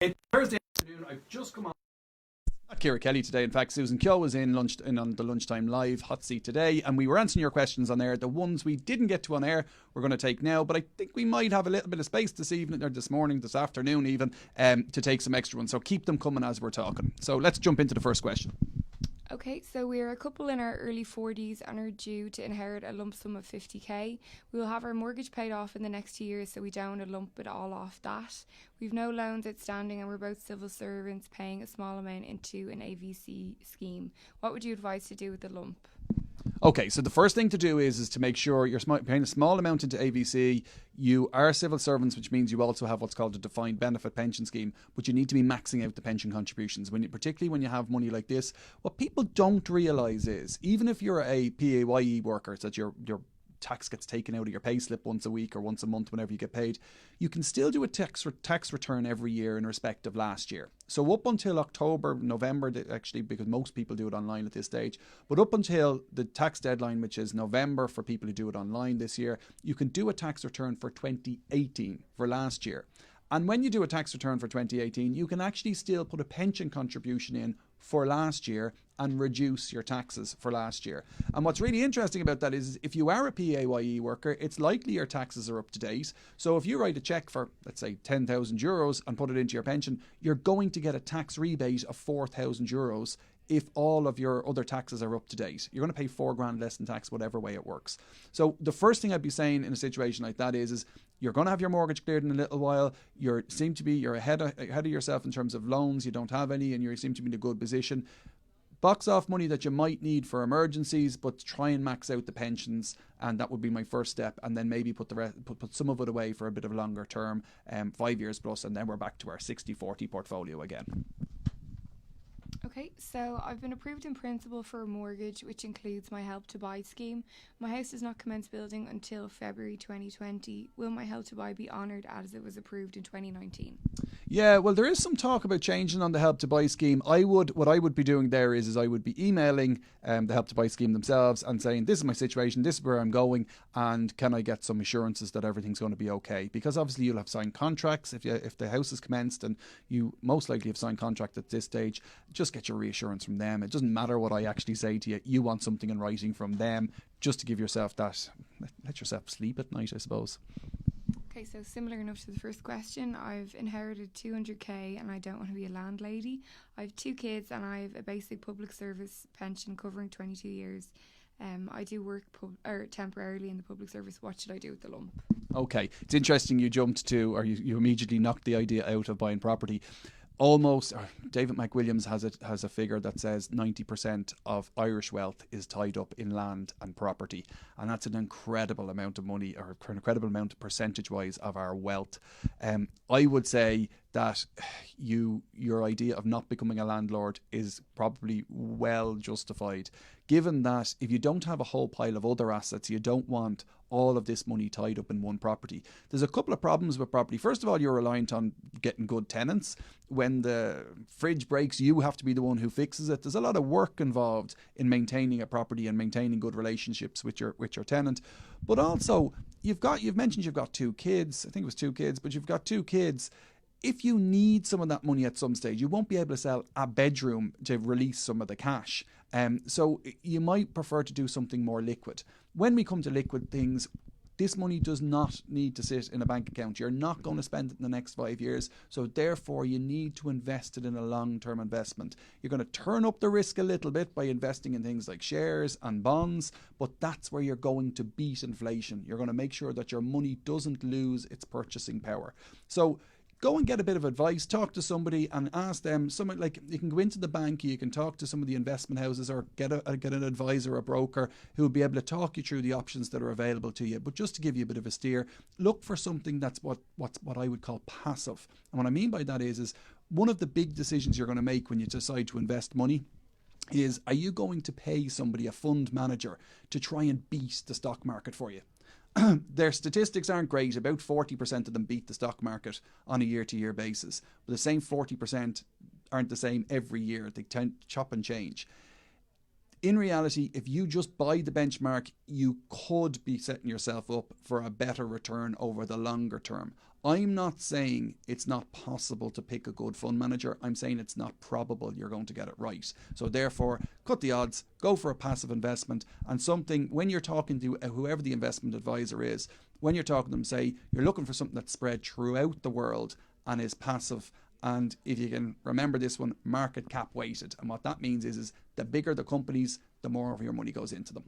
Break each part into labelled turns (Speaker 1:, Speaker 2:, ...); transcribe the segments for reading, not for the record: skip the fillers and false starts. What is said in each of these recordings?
Speaker 1: It's Thursday afternoon. I've just come on. Not Kira Kelly today. In fact, Susan Kyo was in on the lunchtime live hot seat today, and we were answering your questions on air. The ones we didn't get to on air, we're going to take now. But I think we might have a little bit of space this evening, or this morning, this afternoon, even, to take some extra ones. So keep them coming as we're talking. So let's jump into the first question.
Speaker 2: Okay, so we're a couple in our early 40s and are due to inherit a lump sum of 50k. We will have our mortgage paid off in the next 2 years, so we don't want to lump it all off that. We've no loans outstanding and we're both civil servants paying a small amount into an AVC scheme. What would you advise to do with the lump?
Speaker 1: Okay, so the first thing to do is to make sure you're paying a small amount into AVC. You are civil servants, which means you also have what's called a defined benefit pension scheme, but you need to be maxing out the pension contributions. Particularly when you have money like this, what people don't realise is, even if you're a PAYE worker, so that your tax gets taken out of your pay slip once a week or once a month whenever you get paid, you can still do a tax return every year in respect of last year. So up until October, November, actually, because most people do it online at this stage, but up until the tax deadline, which is November for people who do it online this year, you can do a tax return for 2018, for last year. And when you do a tax return for 2018, you can actually still put a pension contribution in for last year and reduce your taxes for last year. And what's really interesting about that is if you are a PAYE worker, it's likely your taxes are up to date. So if you write a cheque for, let's say, €10,000 and put it into your pension, you're going to get a tax rebate of €4,000 if all of your other taxes are up to date. You're going to pay $4,000 less in tax, whatever way it works. So the first thing I'd be saying in a situation like that is you're going to have your mortgage cleared in a little while. You're ahead of yourself in terms of loans. You don't have any, and you seem to be in a good position. Box off money that you might need for emergencies, but try and max out the pensions, and that would be my first step. And then maybe put some of it away for a bit of a longer term, 5 years plus, and then we're back to our 60-40 portfolio again.
Speaker 2: Okay, so I've been approved in principle for a mortgage, which includes my Help to Buy scheme. My house does not commence building until February 2020. Will my Help to Buy be honoured as it was approved in 2019?
Speaker 1: Yeah, well, there is some talk about changing on the Help to Buy scheme. What I would be doing there is I would be emailing the Help to Buy scheme themselves and saying, this is my situation, this is where I'm going, and can I get some assurances that everything's going to be okay? Because obviously you'll have signed contracts if the house is commenced, and you most likely have signed contract at this stage. Just get your reassurance from them. It doesn't matter what I actually say to you. You want something in writing from them just to give yourself that, let yourself sleep at night, I suppose.
Speaker 2: Okay, so similar enough to the first question, I've inherited 200k and I don't want to be a landlady. I have 2 kids and I have a basic public service pension covering 22 years. I do work temporarily in the public service. What should I do with the lump?
Speaker 1: Okay, it's interesting you jumped to, or you immediately knocked the idea out of buying property. David McWilliams has a figure that says 90% of Irish wealth is tied up in land and property, and that's an incredible amount of money, or an incredible amount percentage-wise of our wealth. I would say that your idea of not becoming a landlord is probably well justified, given that if you don't have a whole pile of other assets, you don't want all of this money tied up in one property. There's a couple of problems with property. First of all, you're reliant on getting good tenants. When the fridge breaks, you have to be the one who fixes it. There's a lot of work involved in maintaining a property and maintaining good relationships with your tenant. But also, you've mentioned you've got 2 kids. I think it was 2 kids, but you've got 2 kids. If you need some of that money at some stage, you won't be able to sell a bedroom to release some of the cash. So you might prefer to do something more liquid. When we come to liquid things, this money does not need to sit in a bank account. You're not going to spend it in the next 5 years. So therefore, you need to invest it in a long-term investment. You're going to turn up the risk a little bit by investing in things like shares and bonds, but that's where you're going to beat inflation. You're going to make sure that your money doesn't lose its purchasing power. So go and get a bit of advice, talk to somebody and ask them. You can go into the bank, you can talk to some of the investment houses, or get an advisor, a broker who will be able to talk you through the options that are available to you. But just to give you a bit of a steer, look for something that's what I would call passive. And what I mean by that is one of the big decisions you're going to make when you decide to invest money is, are you going to pay somebody, a fund manager, to try and beat the stock market for you? Their statistics aren't great. About 40% of them beat the stock market on a year-to-year basis. But the same 40% aren't the same every year. They chop and change. In reality, if you just buy the benchmark, you could be setting yourself up for a better return over the longer term. I'm not saying it's not possible to pick a good fund manager. I'm saying it's not probable you're going to get it right. So therefore, cut the odds, go for a passive investment, and something, when you're talking to whoever the investment advisor is, when you're talking to them, say you're looking for something that's spread throughout the world and is passive. And if you can remember this one, market cap weighted. And what that means is the bigger the companies, the more of your money goes into them.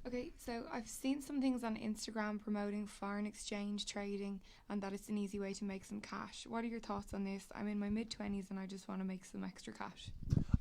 Speaker 2: Okay, so I've seen some things on Instagram promoting foreign exchange trading and that it's an easy way to make some cash. What are your thoughts on this? I'm in my mid-20s and I just want to make some extra cash.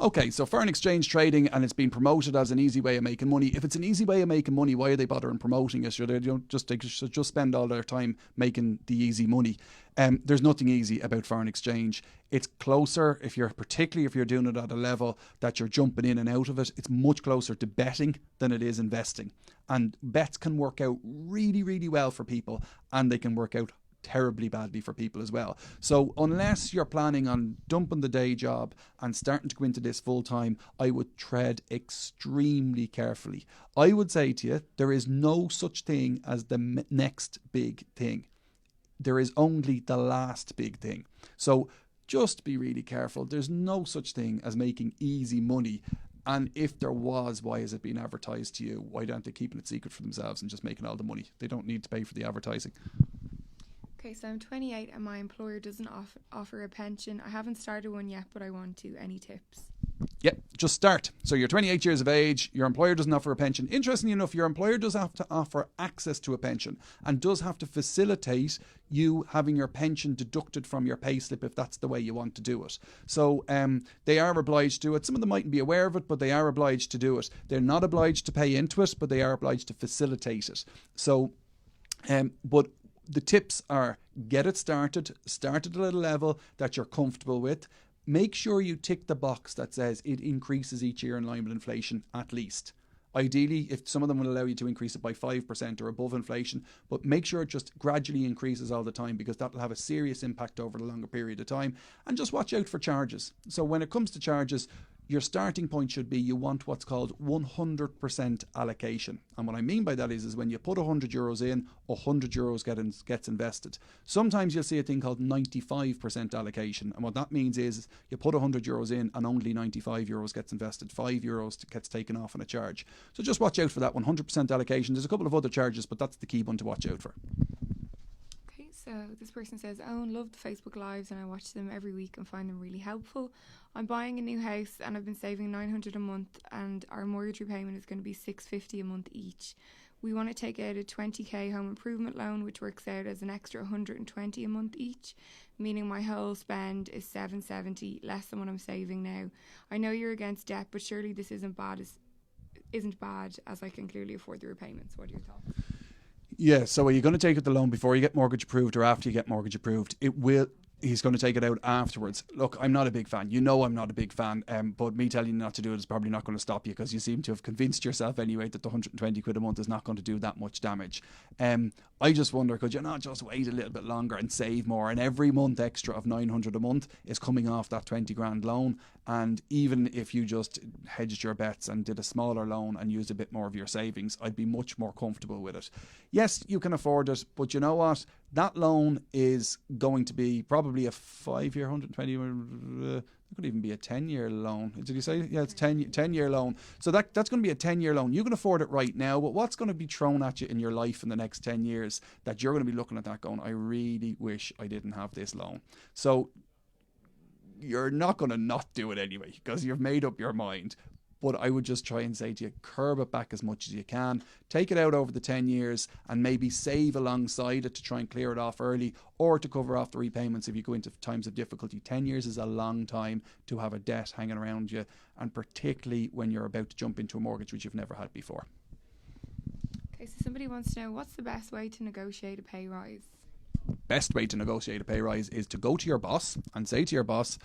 Speaker 1: Okay, so foreign exchange trading, and it's been promoted as an easy way of making money. If it's an easy way of making money, why are they bothering promoting it? They should just spend all their time making the easy money. There's nothing easy about foreign exchange. It's closer, particularly if you're doing it at a level that you're jumping in and out of it, it's much closer to betting than it is investing. And bets can work out really, really well for people, and they can work out terribly badly for people as well. So unless you're planning on dumping the day job and starting to go into this full time, I would tread extremely carefully. I would say to you, there is no such thing as the next big thing. There is only the last big thing. So just be really careful. There's no such thing as making easy money. And if there was, why is it being advertised to you? Why aren't they keeping it secret for themselves and just making all the money? They don't need to pay for the advertising.
Speaker 2: Okay, so I'm 28 and my employer doesn't offer a pension. I haven't started one yet, but I want to. Any tips?
Speaker 1: Yep, just start. So you're 28 years of age, your employer doesn't offer a pension. Interestingly enough, your employer does have to offer access to a pension and does have to facilitate you having your pension deducted from your payslip if that's the way you want to do it. So they are obliged to do it. Some of them mightn't be aware of it, but they are obliged to do it. They're not obliged to pay into it, but they are obliged to facilitate it. So, but the tips are get it started, start at a little level that you're comfortable with. Make sure you tick the box that says it increases each year in line with inflation at least. Ideally, if some of them will allow you to increase it by 5% or above inflation, but make sure it just gradually increases all the time because that will have a serious impact over a longer period of time. And just watch out for charges. So when it comes to charges, your starting point should be you want what's called 100% allocation. And what I mean by that is when you put €100 in, €100 gets invested. Sometimes you'll see a thing called 95% allocation. And what that means is you put €100 in and only €95 gets invested. €5 gets taken off on a charge. So just watch out for that 100% allocation. There's a couple of other charges, but that's the key one to watch out for.
Speaker 2: So this person says, Owen, love the Facebook Lives and I watch them every week and find them really helpful. I'm buying a new house and I've been saving $900 a month and our mortgage repayment is going to be $650 a month each. We want to take out a 20k home improvement loan, which works out as an extra $120 a month each, meaning my whole spend is $770, less than what I'm saving now. I know you're against debt, but surely this isn't bad as I can clearly afford the repayments. What are your thoughts?
Speaker 1: Yeah, so are you going to take out the loan before you get mortgage approved or after you get mortgage approved? He's going to take it out afterwards. Look, I'm not a big fan. You know I'm not a big fan, but me telling you not to do it is probably not going to stop you because you seem to have convinced yourself anyway that the 120 quid a month is not going to do that much damage. I just wonder, could you not just wait a little bit longer and save more? And every month extra of 900 a month is coming off that 20 grand loan. And even if you just hedged your bets and did a smaller loan and used a bit more of your savings, I'd be much more comfortable with it. Yes, you can afford it, but you know what? That loan is going to be probably a 5-year, 120, it could even be a 10-year loan. Did you say? Yeah, it's 10-year loan. So that's going to be a 10-year loan. You can afford it right now, but what's going to be thrown at you in your life in the next 10 years that you're going to be looking at that going, I really wish I didn't have this loan. So you're not going to not do it anyway because you've made up your mind. But I would just try and say to you, curb it back as much as you can. Take it out over the 10 years and maybe save alongside it to try and clear it off early or to cover off the repayments if you go into times of difficulty. 10 years is a long time to have a debt hanging around you, and particularly when you're about to jump into a mortgage which you've never had before.
Speaker 2: Okay, so somebody wants to know, what's the best way to negotiate a pay rise?
Speaker 1: Best way to negotiate a pay rise is to go to your boss and say to your boss,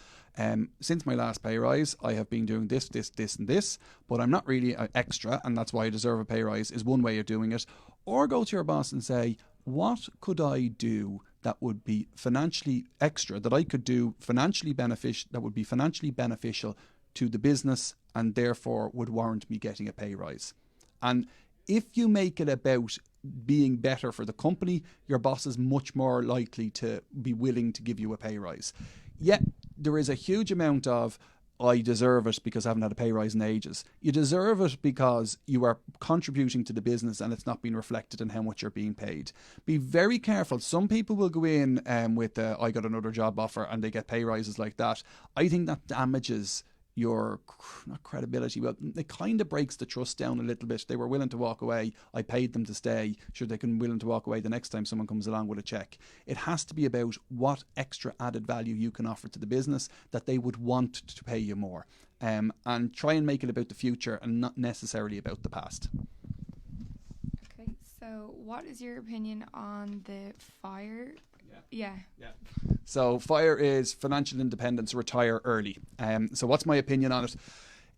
Speaker 1: since my last pay rise, I have been doing this, and this, but I'm not really extra, and that's why I deserve a pay rise, is one way of doing it. Or go to your boss and say, what could I do that would be financially extra, that I could do financially beneficial, that would be financially beneficial to the business and therefore would warrant me getting a pay rise. And if you make it about being better for the company, your boss is much more likely to be willing to give you a pay rise. Yet there is a huge amount of, I deserve it because I haven't had a pay rise in ages. You deserve it because you are contributing to the business and it's not being reflected in how much you're being paid. Be very careful. Some people will go in with, I got another job offer, and they get pay rises like that. I think that damages your, not credibility, but it kind of breaks the trust down a little bit. They were willing to walk away. I paid them to stay. Sure, they can be willing to walk away the next time someone comes along with a check. It has to be about what extra added value you can offer to the business that they would want to pay you more. And try and make it about the future and not necessarily about the past.
Speaker 2: Okay, so what is your opinion on the FIRE? Yeah.
Speaker 1: So FIRE is financial independence, retire early. So what's my opinion on it?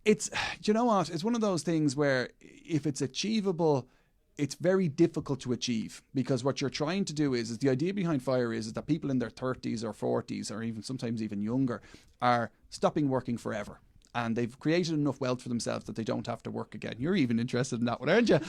Speaker 1: It's, do you know what? It's one of those things where if it's achievable, it's very difficult to achieve, because what you're trying to do is the idea behind FIRE is that people in their 30s or 40s or even sometimes even younger are stopping working forever. And they've created enough wealth for themselves that they don't have to work again. You're even interested in that one, aren't you?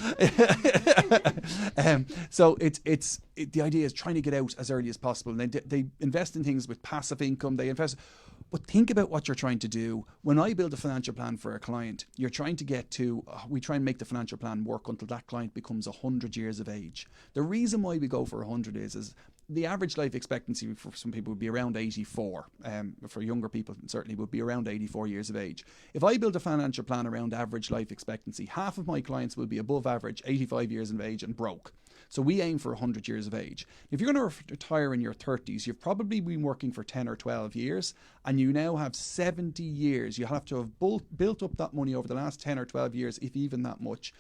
Speaker 1: So the idea is trying to get out as early as possible. And they invest in things with passive income. But think about what you're trying to do. When I build a financial plan for a client, you're trying to get to, we try and make the financial plan work until that client becomes 100 years of age. The reason why we go for 100 is the average life expectancy for some people would be around 84. For younger people, certainly would be around 84 years of age. If I build a financial plan around average life expectancy, half of my clients will be above average, 85 years of age, and broke. So we aim for 100 years of age. If you're going to retire in your 30s, you've probably been working for 10 or 12 years, and you now have 70 years. You have to have built up that money over the last 10 or 12 years, if even that much.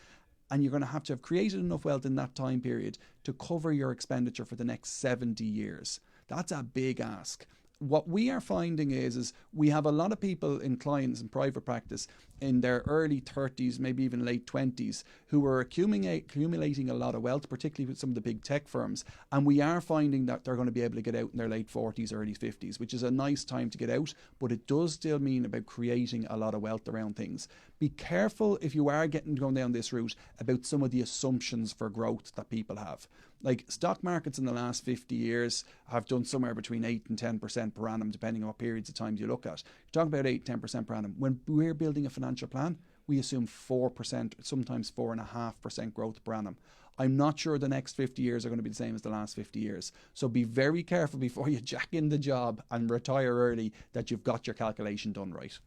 Speaker 1: And you're going to have created enough wealth in that time period to cover your expenditure for the next 70 years. That's a big ask. What we are finding is we have a lot of people in clients in private practice in their early 30s, maybe even late 20s, who are accumulating a lot of wealth, particularly with some of the big tech firms. And we are finding that they're going to be able to get out in their late 40s, early 50s, which is a nice time to get out. But it does still mean about creating a lot of wealth around things. Be careful if you are going down this route about some of the assumptions for growth that people have. Like stock markets in the last 50 years have done somewhere between 8 and 10% per annum, depending on what periods of time you look at. You're talking about 8, 10% per annum. When we're building a financial plan, we assume 4%, sometimes 4.5% growth per annum. I'm not sure the next 50 years are going to be the same as the last 50 years. So be very careful before you jack in the job and retire early that you've got your calculation done right.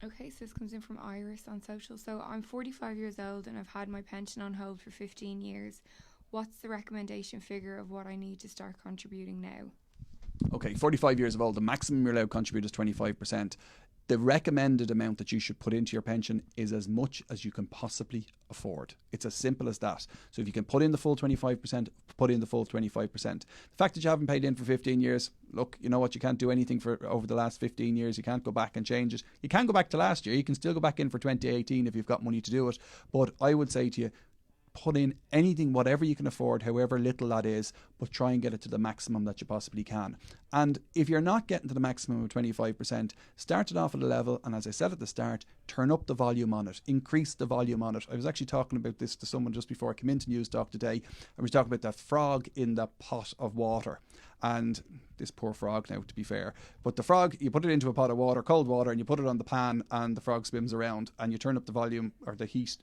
Speaker 2: Okay, so this comes in from Iris on social. So I'm 45 years old and I've had my pension on hold for 15 years. What's the recommendation figure of what I need to start contributing now?
Speaker 1: Okay, 45 years of old, the maximum you're allowed to contribute is 25%. The recommended amount that you should put into your pension is as much as you can possibly afford. It's as simple as that. So if you can put in the full 25%, put in the full 25%. The fact that you haven't paid in for 15 years, look, you know what, you can't do anything for over the last 15 years. You can't go back and change it. You can go back to last year. You can still go back in for 2018 if you've got money to do it. But I would say to you, put in anything, whatever you can afford, however little that is, but try and get it to the maximum that you possibly can. And if you're not getting to the maximum of 25%, start it off at a level, and as I said at the start, turn up the volume on it, increase the volume on it. I was actually talking about this to someone just before I came into Newstalk today. I was talking about that frog in the pot of water. And this poor frog now, to be fair, but the frog, you put it into a pot of water, cold water, and you put it on the pan, and the frog swims around, and you turn up the volume or the heat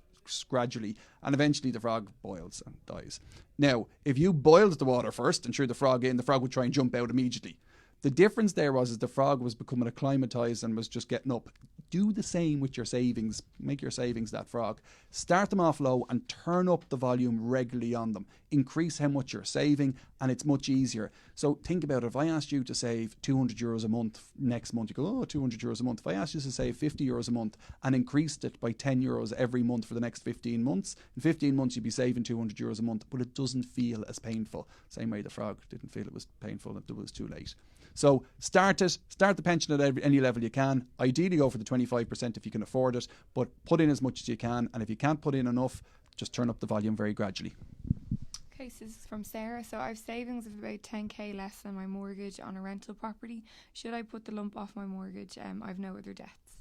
Speaker 1: gradually, and eventually the frog boils and dies. Now, if you boiled the water first and threw the frog in, the frog would try and jump out immediately. The difference there was the frog was becoming acclimatized and was just getting up. Do the same with your savings. Make your savings that frog. Start them off low and turn up the volume regularly on them. Increase how much you're saving, and it's much easier. So think about it. If I asked you to save 200 euros a month next month, you go, 200 euros a month. If I asked you to save 50 euros a month and increased it by 10 euros every month for the next 15 months, in 15 months you'd be saving 200 euros a month, but it doesn't feel as painful. Same way the frog didn't feel it was painful until it was too late. So start the pension at any level you can. Ideally go for the 25% if you can afford it, but put in as much as you can. And if you can't put in enough, just turn up the volume very gradually.
Speaker 2: Okay, so this is from Sarah. So I have savings of about 10k less than my mortgage on a rental property. Should I put the lump off my mortgage? I've no other debts.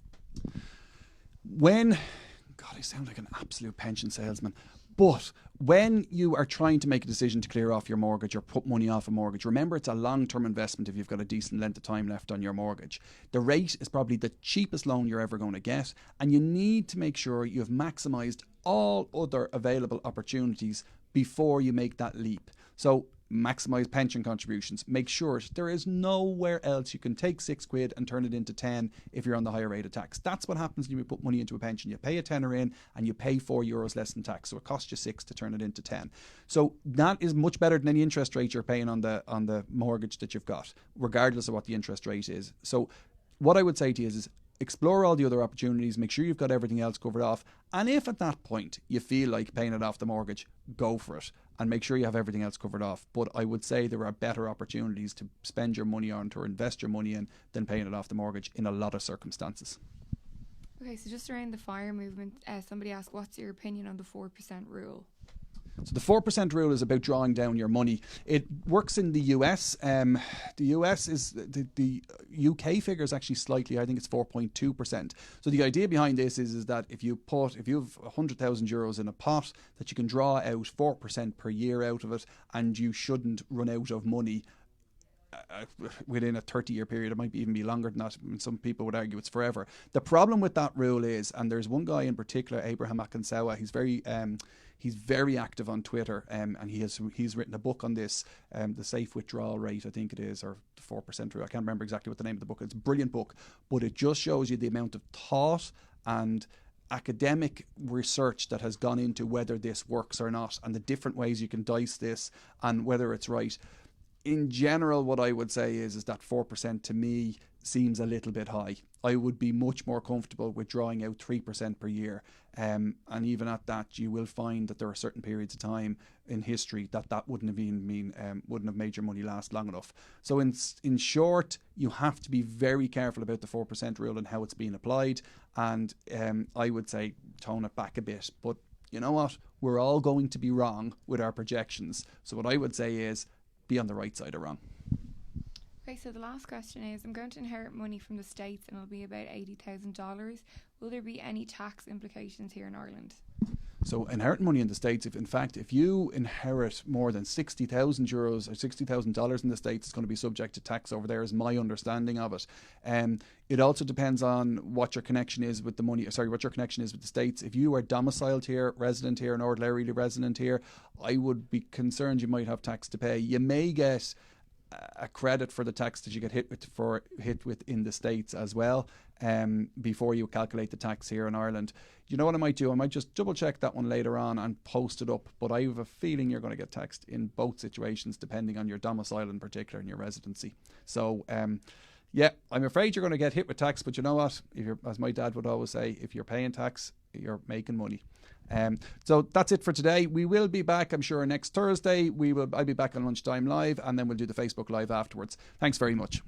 Speaker 1: God, I sound like an absolute pension salesman. But when you are trying to make a decision to clear off your mortgage or put money off a mortgage, remember it's a long-term investment if you've got a decent length of time left on your mortgage. The rate is probably the cheapest loan you're ever going to get, and you need to make sure you've maximised all other available opportunities before you make that leap. So maximise pension contributions. Make sure there is nowhere else you can take £6 and turn it into 10 if you're on the higher rate of tax. That's what happens when you put money into a pension. You pay a tenner in and you pay €4 less in tax. So it costs you 6 to turn it into 10. So that is much better than any interest rate you're paying on the mortgage that you've got, regardless of what the interest rate is. So what I would say to you is explore all the other opportunities, make sure you've got everything else covered off, and if at that point you feel like paying it off the mortgage, go for it and make sure you have everything else covered off. But I would say there are better opportunities to spend your money on or invest your money in than paying it off the mortgage in a lot of circumstances.
Speaker 2: Okay, so just around the FIRE movement, somebody asked, what's your opinion on the 4% rule?
Speaker 1: So the 4% rule is about drawing down your money. It works in the US. The US is the UK figure is actually slightly, I think it's 4.2%. So the idea behind this is that if you have 100,000 euros in a pot, that you can draw out 4% per year out of it, and you shouldn't run out of money within a 30-year period. It might even be longer than that. Some people would argue it's forever. The problem with that rule is, and there's one guy in particular, Abraham Akinsawa, he's very active on Twitter, and he's written a book on this, the safe withdrawal rate, I think it is, or the 4% rule. I can't remember exactly what the name of the book is. It's a brilliant book, but it just shows you the amount of thought and academic research that has gone into whether this works or not, and the different ways you can dice this and whether it's right. In general, what I would say is that 4% to me seems a little bit high. I would be much more comfortable with drawing out 3% per year. And even at that, you will find that there are certain periods of time in history that wouldn't have made your money last long enough. So in short, you have to be very careful about the 4% rule and how it's being applied. And I would say tone it back a bit. But you know what? We're all going to be wrong with our projections. So what I would say is, be on the right side of wrong.
Speaker 2: Okay, so the last question is, I'm going to inherit money from the States and it'll be about $80,000. Will there be any tax implications here in Ireland?
Speaker 1: So inheriting money in the States, if you inherit more than 60,000 euros or $60,000 in the States, it's going to be subject to tax over there, is my understanding of it. It also depends on what your connection is with the money. What your connection is with the States. If you are domiciled here, resident here, and ordinarily resident here, I would be concerned you might have tax to pay. You may get a credit for the tax that you get hit with in the States as well, before you calculate the tax here in Ireland. You know what I might do? I might just double check that one later on and post it up, but I have a feeling you're going to get taxed in both situations depending on your domicile in particular and your residency. So yeah, I'm afraid you're going to get hit with tax, but you know what? As my dad would always say, if you're paying tax, you're making money. So that's it for today. We will be back, I'm sure, next Thursday. I'll be back on Lunchtime Live, and then we'll do the Facebook Live afterwards. Thanks very much.